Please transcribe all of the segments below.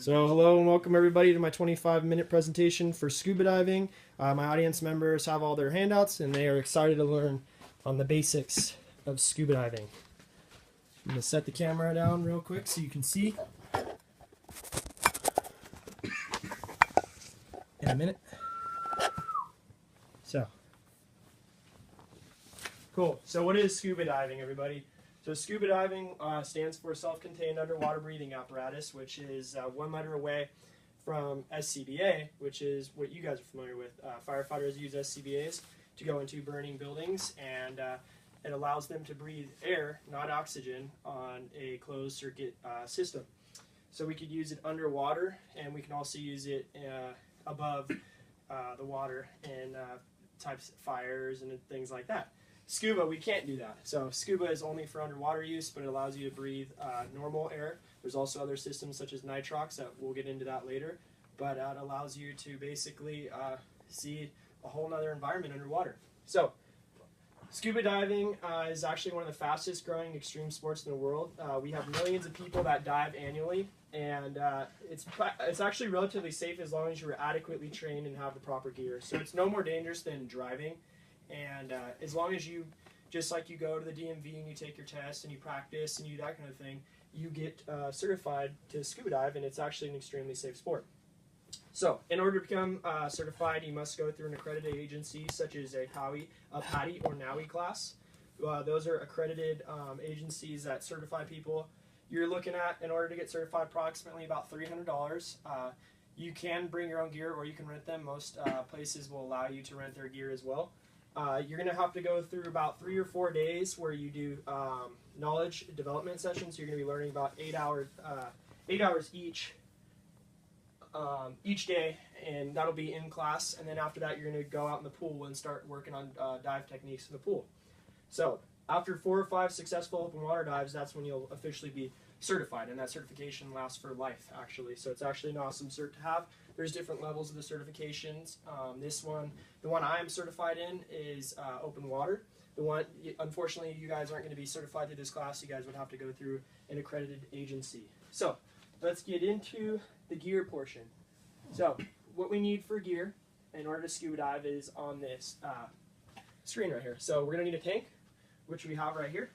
So hello and welcome everybody to my 25-minute presentation for scuba diving. My audience members have all their handouts and they are excited to learn on the basics of scuba diving. I'm going to set the camera down real quick so you can see in a minute. So, cool. So what is scuba diving, everybody? So scuba diving stands for self-contained underwater breathing apparatus, which is one letter away from SCBA, which is what you guys are familiar with. Firefighters use SCBAs to go into burning buildings, and it allows them to breathe air, not oxygen, on a closed circuit system. So we could use it underwater, and we can also use it above the water in types of fires and things like that. Scuba, we can't do that. So scuba is only for underwater use, but it allows you to breathe normal air. There's also other systems such as nitrox that we'll get into that later, but it allows you to basically see a whole other environment underwater. So scuba diving is actually one of the fastest growing extreme sports in the world. We have millions of people that dive annually, and it's actually relatively safe as long as you're adequately trained and have the proper gear. So it's no more dangerous than driving. And as long as you, just like you go to the DMV and you take your test and you practice and you do that kind of thing, you get certified to scuba dive, and it's actually an extremely safe sport. So in order to become certified, you must go through an accredited agency such as a PADI or NAUI class. Those are accredited agencies that certify people. You're looking at, in order to get certified, approximately about $300. You can bring your own gear or you can rent them. Most places will allow you to rent their gear as well. You're going to have to go through about 3 or 4 days where you do knowledge development sessions. You're going to be learning about 8 hours each day, and that'll be in class. And then after that, you're going to go out in the pool and start working on dive techniques in the pool. So after 4 or 5 successful open water dives, that's when you'll officially be certified, and that certification lasts for life, actually. So it's actually an awesome cert to have. There's different levels of the certifications. The one I am certified in is open water. Unfortunately, you guys aren't going to be certified through this class. You guys would have to go through an accredited agency. So let's get into the gear portion. So what we need for gear in order to scuba dive is on this screen right here. So we're going to need a tank, which we have right here.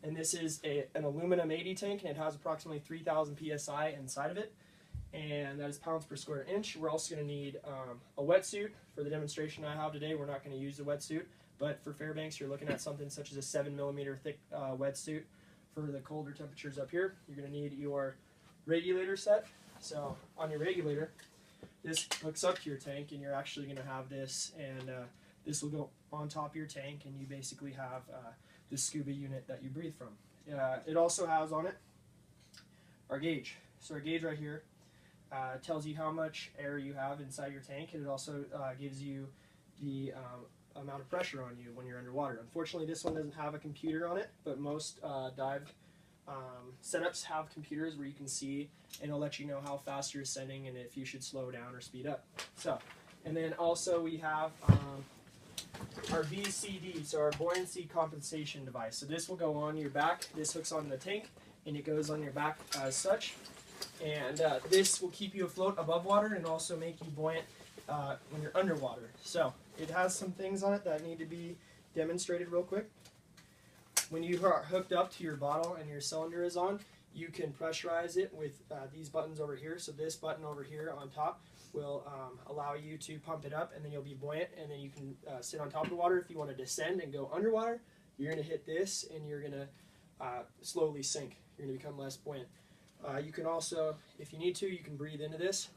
And this is an aluminum 80 tank, and it has approximately 3,000 psi inside of it, and that is pounds per square inch. We're also going to need a wetsuit. For the demonstration I have today, we're not going to use the wetsuit, but for Fairbanks, you're looking at something such as a 7mm thick wetsuit. For the colder temperatures up here, you're going to need your radiator set. So on your radiator, this hooks up to your tank, and you're actually going to have this, and this will go on top of your tank, and you basically have the scuba unit that you breathe from. It also has on it our gauge. So our gauge right here tells you how much air you have inside your tank, and it also gives you the amount of pressure on you when you're underwater. Unfortunately, this one doesn't have a computer on it, but most dive setups have computers where you can see, and it'll let you know how fast you're ascending and if you should slow down or speed up. So, and then also we have our BCD, so our buoyancy compensation device. So this will go on your back. This hooks on the tank, and it goes on your back as such. And this will keep you afloat above water and also make you buoyant when you're underwater. So it has some things on it that need to be demonstrated real quick. When you are hooked up to your bottle and your cylinder is on, you can pressurize it with these buttons over here. So this button over here on top will allow you to pump it up, and then you'll be buoyant, and then you can sit on top of the water. If you want to descend and go underwater, you're going to hit this, and you're going to slowly sink. You're going to become less buoyant. You can also, if you need to, you can breathe into this.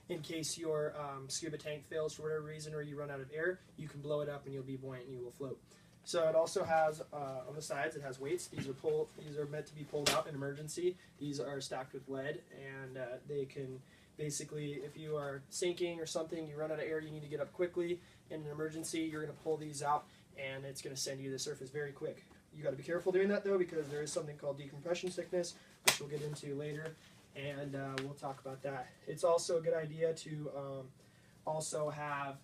In case your scuba tank fails for whatever reason, or you run out of air, you can blow it up and you'll be buoyant and you will float. So it also has, on the sides, it has weights. These are meant to be pulled out in emergency. These are stacked with lead, and they can basically, if you are sinking or something, you run out of air, you need to get up quickly. In an emergency, you're going to pull these out, and it's going to send you to the surface very quick. You got to be careful doing that, though, because there is something called decompression sickness, which we'll get into later, and we'll talk about that. It's also a good idea to also have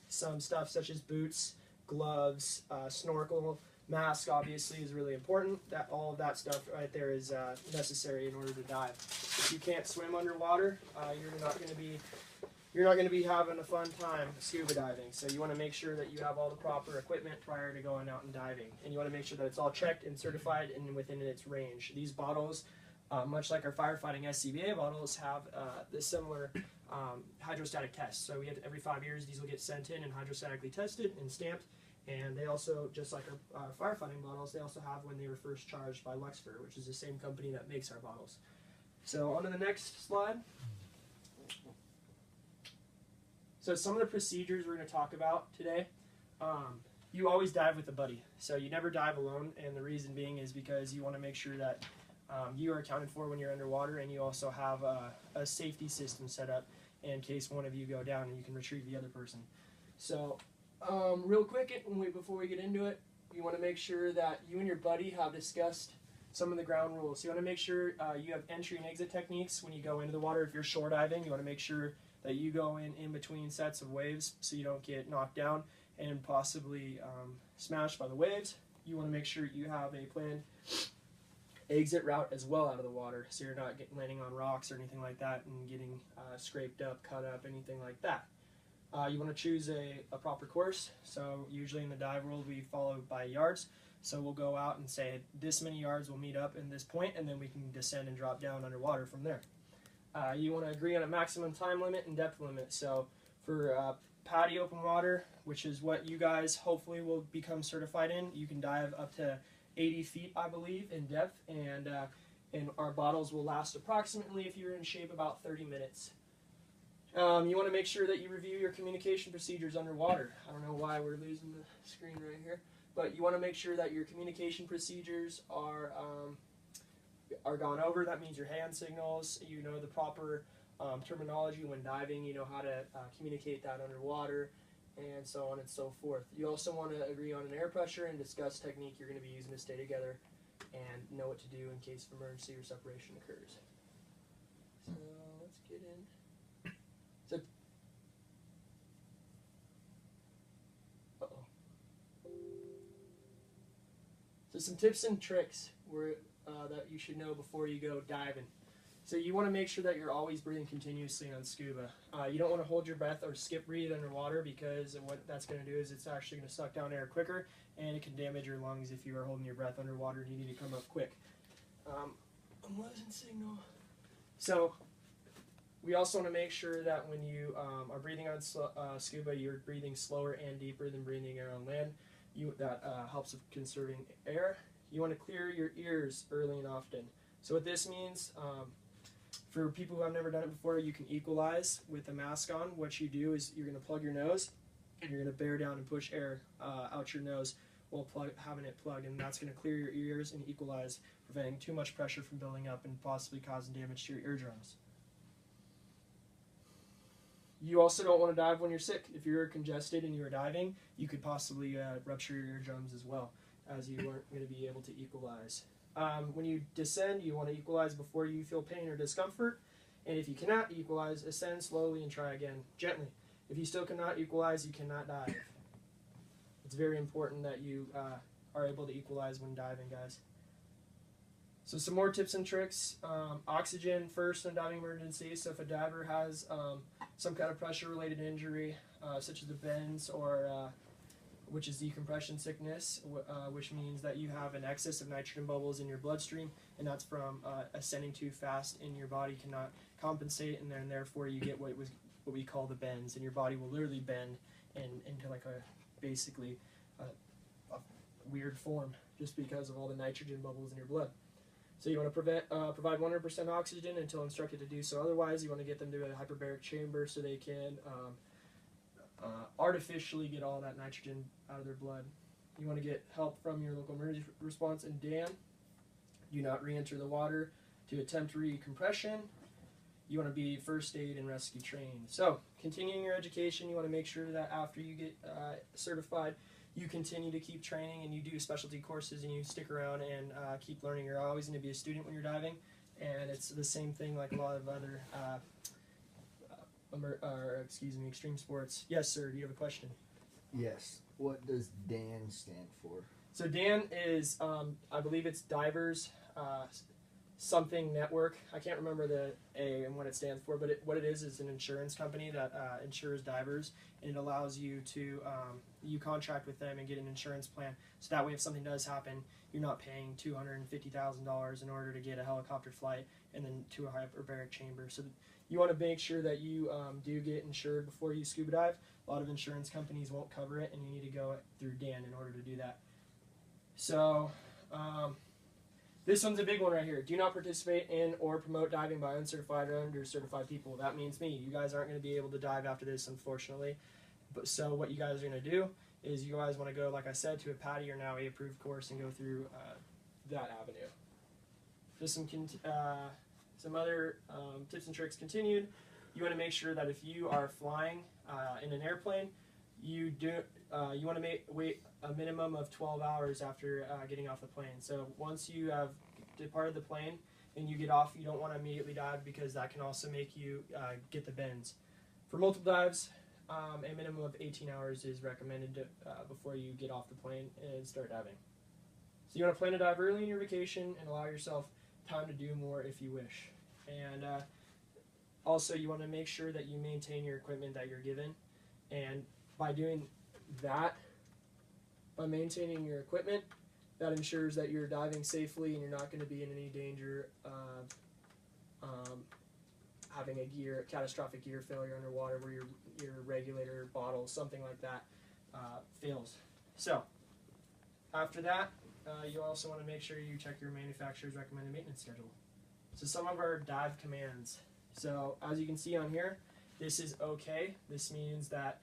some stuff such as boots, gloves, snorkel, Mask obviously is really important. That all of that stuff right there is necessary in order to dive. If you can't swim underwater, you're not going to be having a fun time scuba diving. So you want to make sure that you have all the proper equipment prior to going out and diving, and you want to make sure that it's all checked and certified and within its range. These bottles, much like our firefighting SCBA bottles, have the similar hydrostatic tests. So we have, every 5 years, these will get sent in and hydrostatically tested and stamped. And they also, just like our firefighting bottles, they also have when they were first charged by Luxfer, which is the same company that makes our bottles. So on to the next slide. So some of the procedures we're going to talk about today, you always dive with a buddy. So you never dive alone, and the reason being is because you want to make sure that you are accounted for when you're underwater, and you also have a safety system set up in case one of you go down and you can retrieve the other person. So real quick, before we get into it, you want to make sure that you and your buddy have discussed some of the ground rules. You want to make sure you have entry and exit techniques when you go into the water. If you're shore diving, you want to make sure that you go in between sets of waves so you don't get knocked down and possibly smashed by the waves. You want to make sure you have a planned exit route as well out of the water, so you're not landing on rocks or anything like that and getting scraped up, cut up, anything like that. You want to choose a proper course. So usually in the dive world we follow by yards. So we'll go out and say this many yards will meet up in this point, and then we can descend and drop down underwater from there. You want to agree on a maximum time limit and depth limit. So for PADI open water, which is what you guys hopefully will become certified in, you can dive up to 80 feet, I believe, in depth, and our bottles will last approximately, if you're in shape, about 30 minutes. You want to make sure that you review your communication procedures underwater. I don't know why we're losing the screen right here, but you want to make sure that your communication procedures are gone over. That means your hand signals, you know the proper terminology when diving, you know how to communicate that underwater, and so on and so forth. You also want to agree on an air pressure and discuss technique you're going to be using to stay together and know what to do in case of emergency or separation occurs. So let's get in. So some tips and tricks that you should know before you go diving. So you want to make sure that you're always breathing continuously on scuba. You don't want to hold your breath or skip breathe underwater, because what that's going to do is it's actually going to suck down air quicker, and it can damage your lungs if you are holding your breath underwater and you need to come up quick. I'm losing signal. So we also want to make sure that when you are breathing on scuba, you're breathing slower and deeper than breathing air on land. That helps with conserving air. You want to clear your ears early and often. So what this means, for people who have never done it before, you can equalize with a mask on. What you do is you're going to plug your nose, and you're going to bear down and push air out your nose while having it plugged, and that's going to clear your ears and equalize, preventing too much pressure from building up and possibly causing damage to your eardrums. You also don't want to dive when you're sick. If you're congested and you're diving, you could possibly rupture your eardrums as well, as you aren't going to be able to equalize. When you descend, you want to equalize before you feel pain or discomfort. And if you cannot equalize, ascend slowly and try again, gently. If you still cannot equalize, you cannot dive. It's very important that you are able to equalize when diving, guys. So some more tips and tricks. Oxygen first in diving emergency. So if a diver has some kind of pressure-related injury, such as the bends, or which is decompression sickness, which means that you have an excess of nitrogen bubbles in your bloodstream, and that's from ascending too fast, and your body cannot compensate, and then therefore you get what we call the bends, and your body will literally bend into like basically a weird form just because of all the nitrogen bubbles in your blood. So you want to provide 100% oxygen until instructed to do so. Otherwise, you want to get them to a hyperbaric chamber so they can artificially get all that nitrogen out of their blood. You want to get help from your local emergency response and dam. Do not re-enter the water to attempt recompression. You want to be first aid and rescue trained. So, continuing your education, you want to make sure that after you get certified, you continue to keep training and you do specialty courses and you stick around and keep learning. You're always going to be a student when you're diving, and it's the same thing like a lot of other extreme sports. Yes, sir. Do you have a question? Yes. What does DAN stand for? So Dan is, I believe it's Divers something network. I can't remember the A and what it stands for, but what it is an insurance company that insures divers, and it allows you to you contract with them and get an insurance plan. So that way, if something does happen, you're not paying $250,000 in order to get a helicopter flight and then to a hyperbaric chamber. So you want to make sure that you do get insured before you scuba dive. A lot of insurance companies won't cover it, and you need to go through Dan in order to do that. So this one's a big one right here. Do not participate in or promote diving by uncertified or under-certified people. That means me. You guys aren't going to be able to dive after this, unfortunately. But so what you guys are going to do is you guys want to go, like I said, to a PADI or NAUI approved course and go through that avenue. Just some other tips and tricks continued. You want to make sure that if you are flying in an airplane, you want to wait a minimum of 12 hours after getting off the plane. So once you have departed the plane and you get off, you don't want to immediately dive, because that can also make you get the bends. For multiple dives, a minimum of 18 hours is recommended before you get off the plane and start diving. So you want to plan to dive early in your vacation and allow yourself time to do more if you wish. And also you want to make sure that you maintain your equipment that you're given, and by doing that, by maintaining your equipment, that ensures that you're diving safely and you're not going to be in any danger of having a catastrophic gear failure underwater, where your regulator bottle, something like that, fails. So after that, you also want to make sure you check your manufacturer's recommended maintenance schedule. So some of our dive commands. So as you can see on here, this is okay. This means that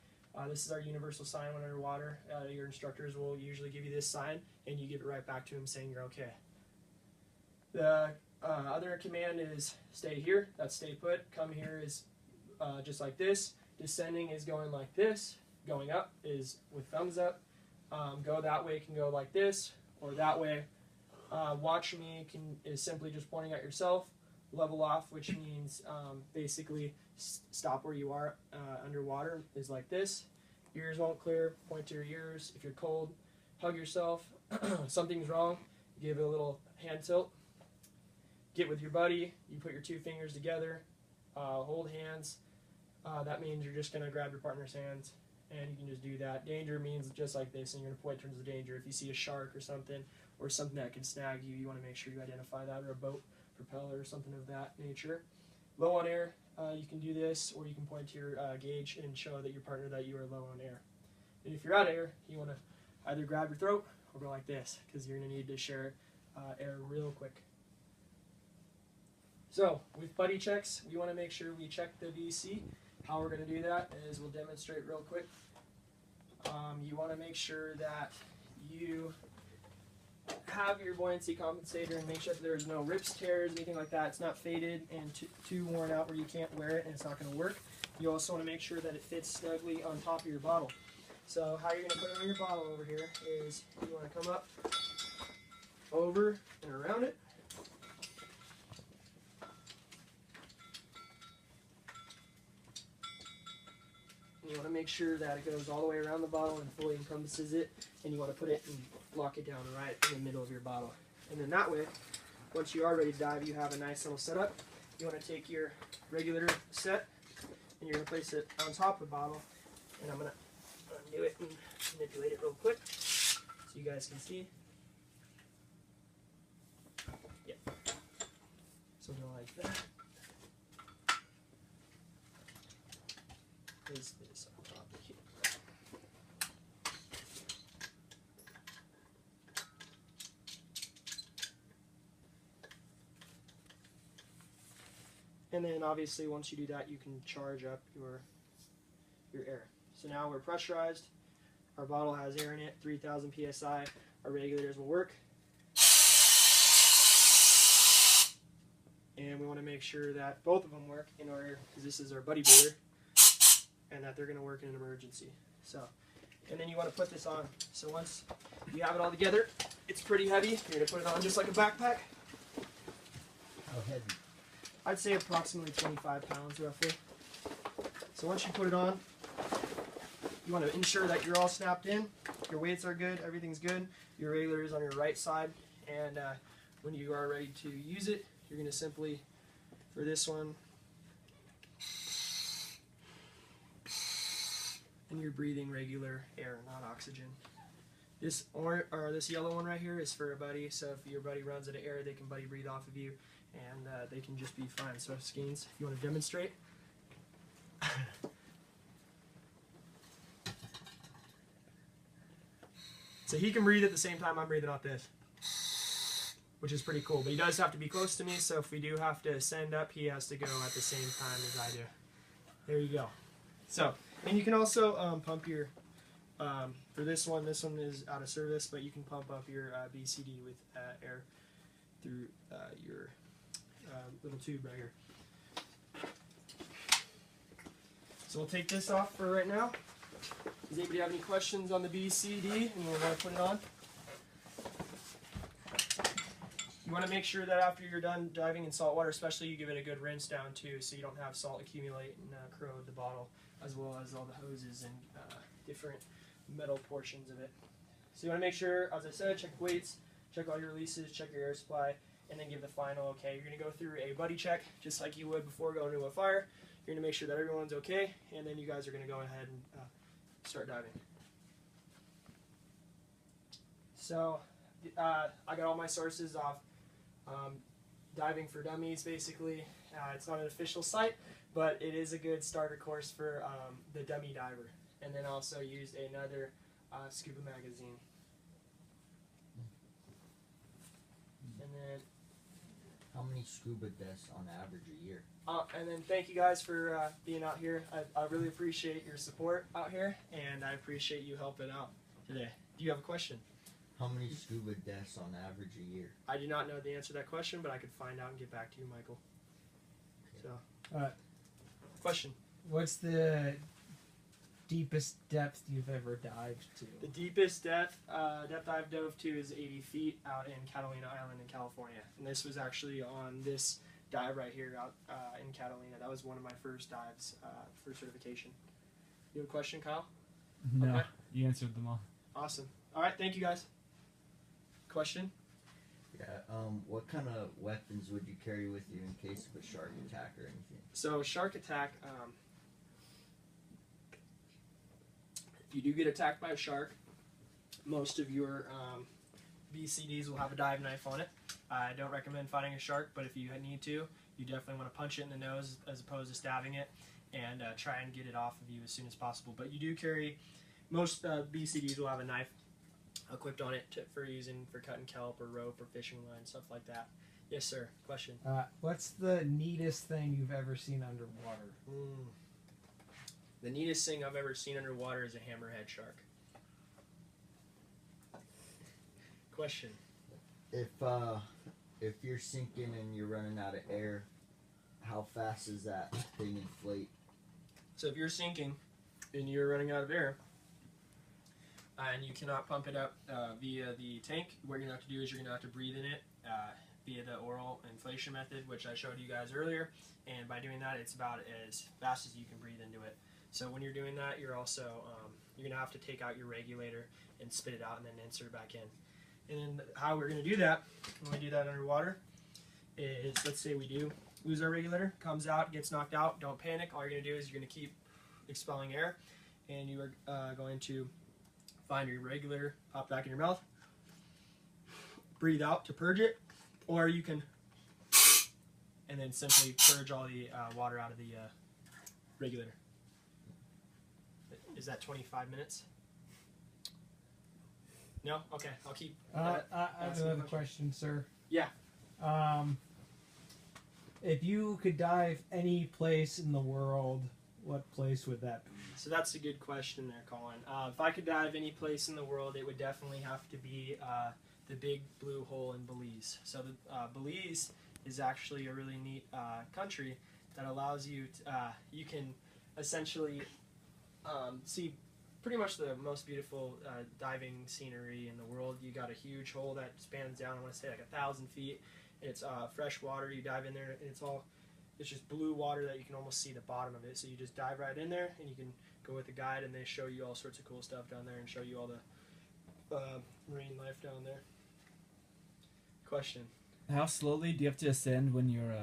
this is our universal sign when underwater. Your instructors will usually give you this sign, and you give it right back to them saying you're okay. The other command is stay here. That's stay put. Come here is just like this. Descending is going like this. Going up is with thumbs up. Go that way can go like this or that way. Watch me is simply just pointing at yourself. Level off, which means basically stop where you are underwater, is like this. Ears won't clear, point to your ears. If you're cold, hug yourself. Something's wrong, give it a little hand tilt. Get with your buddy, you put your two fingers together, hold hands. That means you're just going to grab your partner's hands, and you can just do that. Danger means just like this, and you're going to point towards the danger. If you see a shark or something that can snag you, you want to make sure you identify that, or a boat propeller or something of that nature. Low on air, you can do this, or you can point to your gauge and show that your partner that you are low on air. And if you're out of air, you want to either grab your throat or go like this, because you're going to need to share air real quick. So with buddy checks, we want to make sure we check the VC. How we're going to do that is we'll demonstrate real quick. You want to make sure that you have your buoyancy compensator and make sure that there's no rips, tears, anything like that. It's not faded and too worn out where you can't wear it and it's not going to work. You also want to make sure that it fits snugly on top of your bottle. So how you're going to put it on your bottle over here is you want to come up, over, and around it. You want to make sure that it goes all the way around the bottle and fully encompasses it, and you want to put it and lock it down right in the middle of your bottle. And then that way, once you are ready to dive, you have a nice little setup. You want to take your regulator set, and you're going to place it on top of the bottle, and I'm going to undo it and manipulate it real quick so you guys can see. Yep. Something like that. Place this on top of here. And then obviously once you do that, you can charge up your air. So now we're pressurized. Our bottle has air in it, 3,000 psi. Our regulators will work. And we want to make sure that both of them work in order, because this is our buddy breather, and that they're going to work in an emergency. So, and then you want to put this on. So once you have it all together, it's pretty heavy. You're going to put it on just like a backpack. How heavy? I'd say approximately 25 pounds roughly. So once you put it on, you want to ensure that you're all snapped in. your weights are good, everything's good, your regulator is on your right side, and when you are ready to use it, you're going to simply, for this one, and you're breathing regular air, not oxygen. This this yellow one right here is for a buddy, so if your buddy runs out of air, they can buddy breathe off of you, and they can just be fine. So Skeens, if you want to demonstrate. So he can breathe at the same time I'm breathing off this, which is pretty cool. But he does have to be close to me, so if we do have to send up, he has to go at the same time as I do. There you go. So, and you can also pump your, for this one is out of service, but you can pump up your BCD with air through your little tube right here. So we'll take this off for right now. Does anybody have any questions on the BCD and we'll want to put it on? You want to make sure that after you're done diving in salt water, especially, you give it a good rinse down too, so you don't have salt accumulate and corrode the bottle, as well as all the hoses and different metal portions of it. So you want to make sure, as I said, check weights, check all your releases, check your air supply, and then give the final okay. You're going to go through a buddy check, just like you would before going to a fire. You're going to make sure that everyone's okay, and then you guys are going to go ahead and start diving. So I got all my sources off Diving for Dummies, basically. It's not an official site, but it is a good starter course for the dummy diver. And then also used another scuba magazine. And then How many scuba deaths on average a year? and then thank you guys for being out here. I really appreciate your support out here, and I appreciate you helping out today. Do you have a question? How many scuba deaths on average a year? I do not know the answer to that question, but I could find out and get back to you, Michael. So, question. What's the deepest depth you've ever dived to? The deepest depth I've dove to is 80 feet out in Catalina Island in California. And this was actually on this dive right here out in Catalina. That was one of my first dives for certification. You have a question, Kyle? No, Okay. you answered them all. Awesome. All right, thank you guys. Question? Yeah. What kind of weapons would you carry with you in case of a shark attack or anything? So shark attack, if you do get attacked by a shark, most of your BCDs will have a dive knife on it. I don't recommend fighting a shark, but if you need to, you definitely want to punch it in the nose as opposed to stabbing it, and try and get it off of you as soon as possible. But you do carry, most BCDs will have a knife equipped on it for using for cutting kelp or rope or fishing line, stuff like that. Yes, sir. Question? What's the neatest thing you've ever seen underwater? The neatest thing I've ever seen underwater is a hammerhead shark. Question? If you're sinking and you're running out of air, how fast does that thing inflate? So if you're sinking and you're running out of air and you cannot pump it up via the tank, what you're going to have to do is you're going to have to breathe in it via the oral inflation method, which I showed you guys earlier. And by doing that, it's about as fast as you can breathe into it. So when you're doing that, you're also you're going to have to take out your regulator and spit it out and then insert it back in. And then how we're going to do that when we do that underwater is, let's say we do lose our regulator, comes out, gets knocked out, don't panic. All you're going to do is you're going to keep expelling air, and you are going to find your regulator, pop back in your mouth, breathe out to purge it, or you can, and then simply purge all the water out of the regulator. Is that 25 minutes? No? Okay, I'll keep. I have another question, sir. Yeah. If you could dive any place in the world, what place would that be? So that's a good question there, Colin. If I could dive any place in the world, it would definitely have to be the big blue hole in Belize. So Belize is actually a really neat country that allows you to, you can essentially see pretty much the most beautiful diving scenery in the world. You got a huge hole that spans down, I want to say like 1,000 feet. It's fresh water. You dive in there, and it's just blue water that you can almost see the bottom of it. So you just dive right in there, and you can go with a guide, and they show you all sorts of cool stuff down there and show you all the marine life down there. Question. How slowly do you have to ascend when you're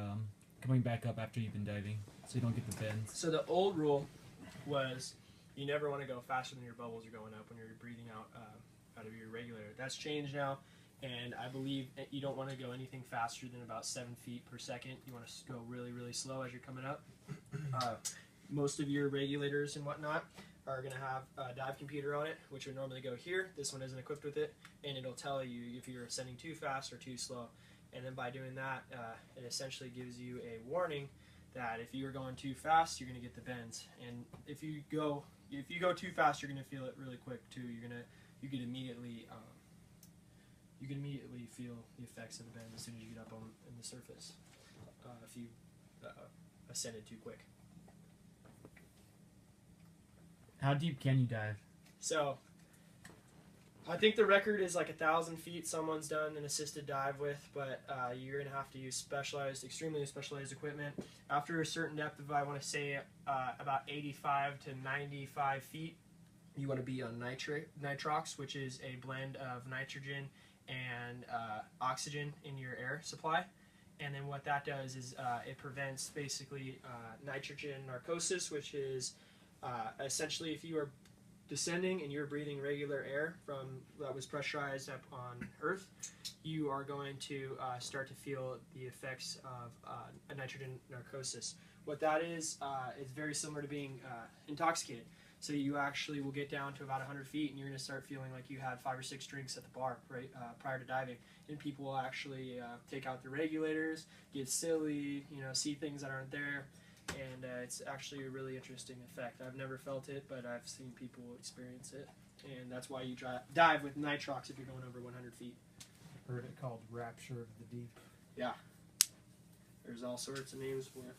coming back up after you've been diving, so you don't get the bends? So the old rule was you never want to go faster than your bubbles are going up when you're breathing out of your regulator. That's changed now, and I believe you don't want to go anything faster than about 7 feet per second. You want to go really, really slow as you're coming up. Most of your regulators and whatnot are going to have a dive computer on it, which would normally go here. This one isn't equipped with it, and it'll tell you if you're ascending too fast or too slow. And then by doing that, it essentially gives you a warning that if you're going too fast, you're going to get the bends. And if you go too fast, you're going to feel it really quick too. You can immediately feel the effects of the bend as soon as you get up on the surface. If you ascended too quick. How deep can you dive? So, I think the record is like 1,000 feet someone's done an assisted dive with, but you're going to have to use extremely specialized equipment. After a certain depth of, I want to say, about 85 to 95 feet, you want to be on nitrox, which is a blend of nitrogen and oxygen in your air supply. And then what that does is it prevents basically nitrogen narcosis, which is essentially if you are descending and you're breathing regular air that was pressurized up on Earth, you are going to start to feel the effects of a nitrogen narcosis. What that is very similar to being intoxicated. So you actually will get down to about 100 feet and you're going to start feeling like you had 5 or 6 drinks at the bar prior to diving. And people will actually take out the regulators, get silly, see things that aren't there. And it's actually a really interesting effect. I've never felt it, but I've seen people experience it. And that's why you dive with nitrox if you're going over 100 feet. Heard it called Rapture of the Deep. Yeah. There's all sorts of names for it.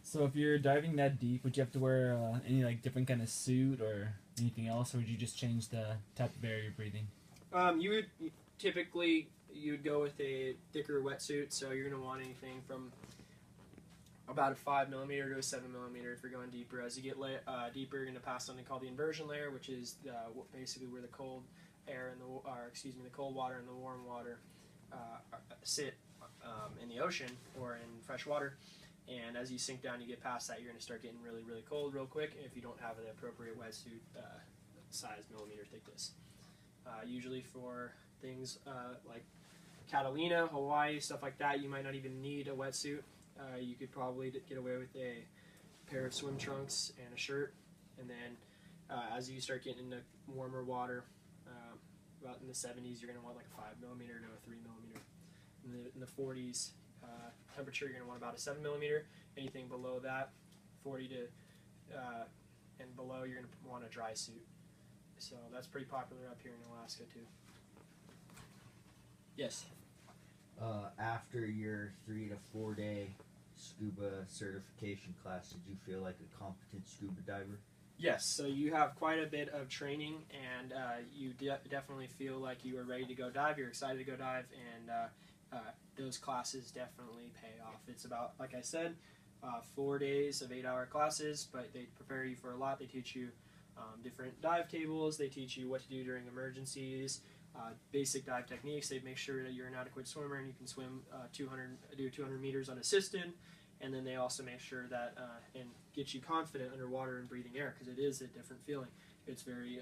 So if you're diving that deep, would you have to wear any different kind of suit or anything else, or would you just change the type of air you're breathing? You'd go with a thicker wetsuit, so you're going to want anything from about a 5 millimeter to a 7 millimeter if you're going deeper. As you get deeper, you're going to pass something called the inversion layer, which is basically where the cold air and the cold water and the warm water sit in the ocean or in fresh water. And as you sink down, you get past that, you're going to start getting really, really cold real quick if you don't have the appropriate wetsuit size millimeter thickness. Usually for things like Catalina, Hawaii, stuff like that, you might not even need a wetsuit. You could probably get away with a pair of swim trunks and a shirt. And then as you start getting into warmer water, about in the 70s, you're going to want like a 5 millimeter to a 3 millimeter. In the 40s, temperature, you're going to want about a 7 millimeter. Anything below that, 40 to and below, you're going to want a dry suit. So that's pretty popular up here in Alaska too. Yes. After your 3 to 4 day scuba certification class, did you feel like a competent scuba diver? Yes, so you have quite a bit of training, and you definitely feel like you are ready to go dive. You're excited to go dive, and those classes definitely pay off. It's about, like I said, 4 days of 8-hour classes, but they prepare you for a lot. They teach you different dive tables. They teach you what to do during emergencies, basic dive techniques. They make sure that you're an adequate swimmer and you can swim 200 meters unassisted. And then they also make sure that and get you confident underwater and breathing air, because it is a different feeling. It's very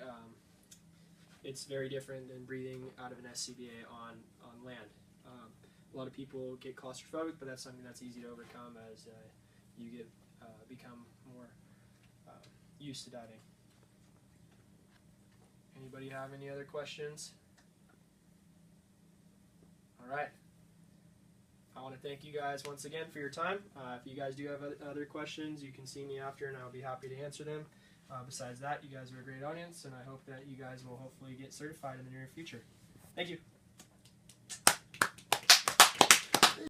different than breathing out of an SCBA on land. A lot of people get claustrophobic, but that's something that's easy to overcome as you become more used to diving. Anybody have any other questions? All right. I want to thank you guys once again for your time. If you guys do have other questions, you can see me after, and I'll be happy to answer them. Besides that, you guys are a great audience, and I hope that you guys will hopefully get certified in the near future. Thank you.